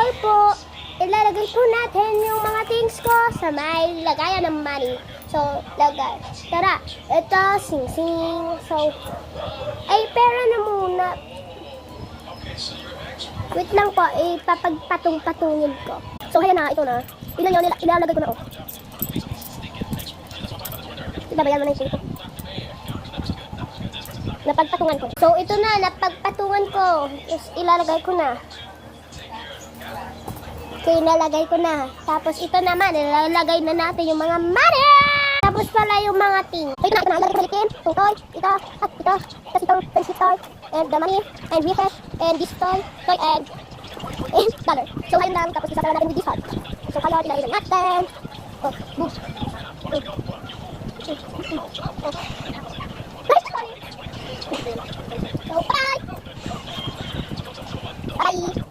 After po, ilalagay po natin yung mga things ko sa may lagayan ng money. So, lagay. Tara, ito, sing-sing. So, ay, pera na muna. Wait lang po, ipapagpatong-patungin ko. So, ayan na, ito na. Ilan yun, ilalagay ko na, oh. Ibabayan mo na yung sing ko. Napagpatungan ko. So, ito na, napagpatungan ko. Ilalagay ko na. Okay, nalagay ko na. Tapos ito naman, ilalagay na natin yung mga money! Tapos pala yung mga ting. Ito na, ilalagay ko ulitin. Itong toy, ito, at ito. Tapos itong friendship toy, and the money, and research, and this toy, and dollar. So, ayun lang. Tapos isasara natin with this heart. So, kaya ilalagay natin. Oh, boom. So, bye! Bye!